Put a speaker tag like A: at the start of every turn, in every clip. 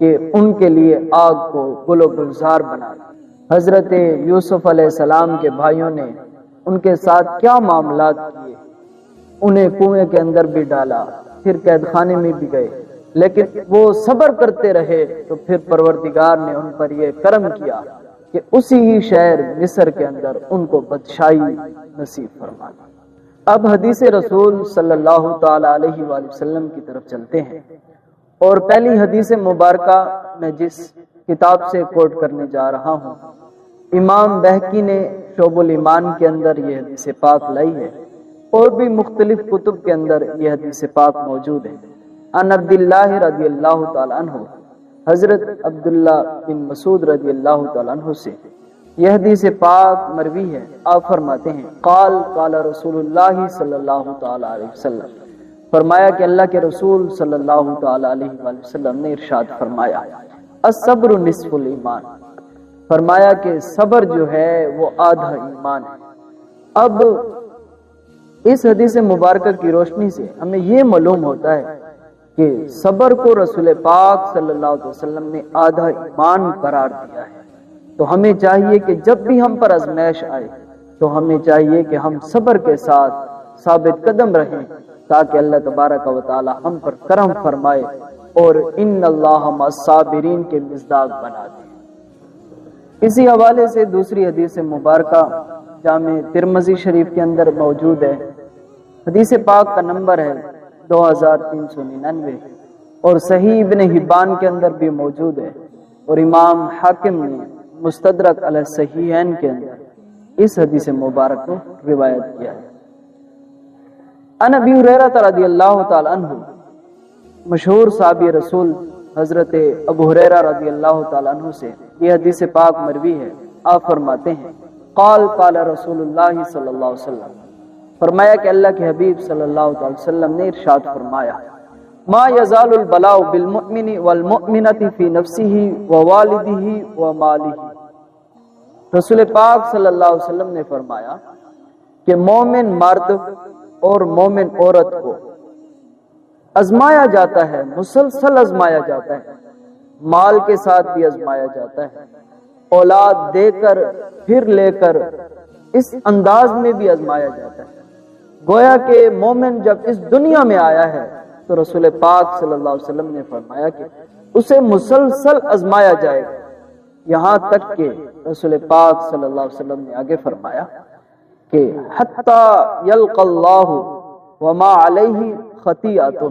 A: کہ ان کے لیے آگ کو گل و گلزار بنا دیا۔ حضرت یوسف علیہ السلام کے بھائیوں نے ان کے ساتھ کیا معاملات کیے، انہیں کنویں کے اندر بھی ڈالا، پھر قید خانے میں بھی گئے، لیکن وہ صبر کرتے رہے تو پھر پروردگار نے ان پر یہ کرم کیا کہ اسی ہی شہر مصر کے اندر ان کو بادشاہی نصیب فرما دی۔ اب حدیث رسول صلی اللہ تعالی علیہ وآلہ وسلم کی طرف چلتے ہیں، اور پہلی حدیث مبارکہ میں جس کتاب سے کوٹ کرنے جا رہا ہوں، امام بہقی نے شعب الایمان کے اندر یہ حدیث پاک لائی ہے، اور بھی مختلف کتب کے اندر یہ حدیث پاک موجود ہے۔ ان عبداللہ رضی اللہ تعالی عنہ، حضرت عبداللہ بن مسعود رضی اللہ تعالی عنہ سے یہ حدیث پاک مروی ہے۔ آپ فرماتے ہیں قال قال رسول اللہ صلی اللہ تعالی علیہ وسلم، فرمایا کہ اللہ کے رسول صلی اللہ تعالی علیہ وآلہ وسلم نے ارشاد فرمایا الصبر نصف الایمان، فرمایا کہ صبر جو ہے وہ آدھا ایمان ہے۔ اب اس حدیث مبارکہ کی روشنی سے ہمیں یہ معلوم ہوتا ہے کہ صبر کو رسول پاک صلی اللہ علیہ وسلم نے آدھا ایمان قرار دیا ہے۔ تو ہمیں چاہیے کہ جب بھی ہم پر آزمائش آئے تو ہمیں چاہیے کہ ہم صبر کے ساتھ ثابت قدم رہیں، تاکہ اللہ تبارک و تعالی ہم پر کرم فرمائے اور ان اللہ مع الصابرین کے مصداق بنا دے۔ اسی حوالے سے دوسری حدیث مبارکہ جامع ترمذی شریف کے اندر موجود ہے۔ حدیث پاک کا نمبر ہے 2399، اور صحیح ابن حبان کے اندر بھی موجود ہے، اور امام حاکم نے مستدرک علی الصحیحین کے اندر اس حدیث مبارک کو روایت کیا ہے۔ ان ابی ہریرہ رضی اللہ تعالی عنہ، مشہور صحابی رسول حضرت ابو ہریرہ رضی اللہ تعالی عنہ سے یہ حدیث پاک مروی ہے۔ آپ فرماتے ہیں قال قال رسول اللہ صلی اللہ علیہ وسلم، فرمایا کہ اللہ کے حبیب صلی اللہ علیہ وسلم نے ارشاد فرمایا ما یزال البلاء بالمؤمن والمؤمنۃ فی نفسہ ووالدہ ومالہ، رسول پاک صلی اللہ علیہ وسلم نے فرمایا کہ مومن مرد اور مومن عورت کو آزمایا جاتا ہے، مسلسل آزمایا جاتا ہے، مال کے ساتھ بھی آزمایا جاتا ہے، اولاد دے کر پھر لے کر اس انداز میں بھی آزمایا جاتا ہے۔ گویا کہ مومن جب اس دنیا میں آیا ہے تو رسول پاک صلی اللہ علیہ وسلم نے فرمایا کہ اسے مسلسل آزمایا جائے گا، یہاں تک کہ رسول پاک صلی اللہ علیہ وسلم نے آگے فرمایا کہ حتی یلقى اللہ وما علیہ خطیئۃ،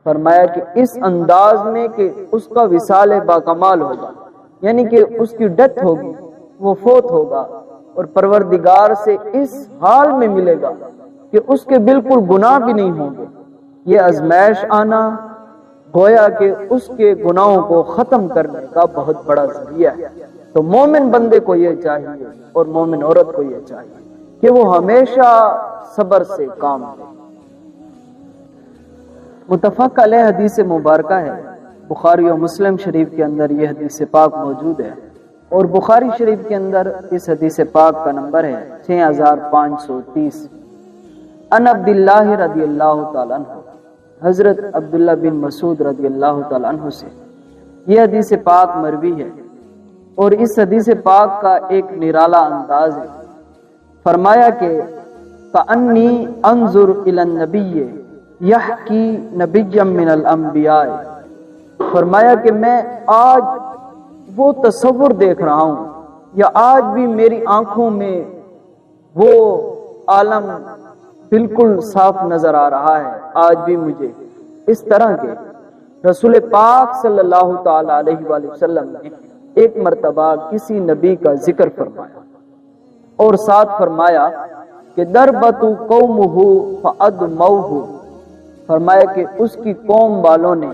A: فرمایا کہ اس انداز میں کہ اس کا وصال باکمال ہوگا، یعنی کہ اس کی ڈیتھ ہوگی، وہ فوت ہوگا اور پروردگار سے اس حال میں ملے گا کہ اس کے بالکل گناہ بھی نہیں ہوں گے۔ یہ آزمائش آنا گویا کہ اس کے گناہوں کو ختم کرنے کا بہت بڑا ذریعہ ہے۔ تو مومن بندے کو یہ چاہیے اور مومن عورت کو یہ چاہیے کہ وہ ہمیشہ صبر سے کام لے۔ متفق علیہ حدیث مبارکہ ہے، بخاری و مسلم شریف کے اندر یہ حدیث پاک موجود ہے، اور بخاری شریف کے اندر اس حدیث پاک کا نمبر ہے 6530۔ ان عبداللہ رضی اللہ تعالی عنہ، حضرت عبداللہ بن مسعود رضی اللہ تعالی عنہ سے یہ حدیث پاک مروی ہے، اور اس حدیث پاک کا ایک نرالا انداز ہے۔ فرمایا کہ کأنی انظر الی النبی یحکی نبی من الانبیاء، فرمایا کہ میں آج وہ تصور دیکھ رہا ہوں، یا آج بھی میری آنکھوں میں وہ عالم بالکل صاف نظر آ رہا ہے۔ آج بھی مجھے اس طرح کے رسول پاک صلی اللہ تعالی علیہ وآلہ وسلم نے ایک مرتبہ کسی نبی کا ذکر فرمایا اور ساتھ فرمایا کہ دربت قومہ فادموہ، فرمایا کہ اس کی قوم والوں نے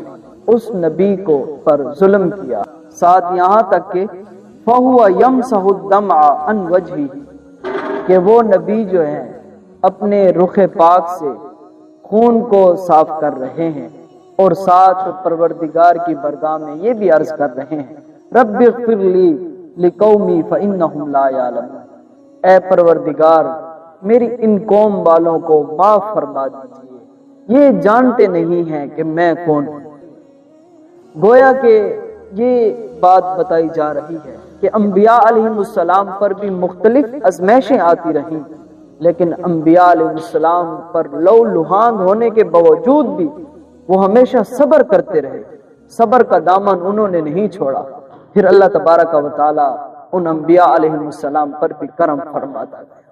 A: اس نبی کو پر ظلم کیا، ساتھ یہاں تک کہ فہو یمسح الدمع عن وجہہ، کہ وہ نبی جو ہیں اپنے رخ پاک سے خون کو صاف کر رہے ہیں، اور ساتھ پروردگار کی بارگاہ میں یہ بھی عرض کر رہے ہیں رب اغفر لی لقومی فانہم لا یعلمون، اے پروردگار میری ان قوم والوں کو معاف فرما دیجیے، یہ جانتے نہیں ہیں کہ میں کون ہوں۔ گویا کہ یہ بات بتائی جا رہی ہے کہ انبیاء علیہ السلام پر بھی مختلف آزمائشیں آتی رہیں، لیکن انبیاء علیہ السلام پر لو لہانگ ہونے کے باوجود بھی وہ ہمیشہ صبر کرتے رہے، صبر کا دامن انہوں نے نہیں چھوڑا۔ پھر اللہ تبارک و تعالی ان انبیاء علیہ السلام پر بھی کرم فرماتا گیا۔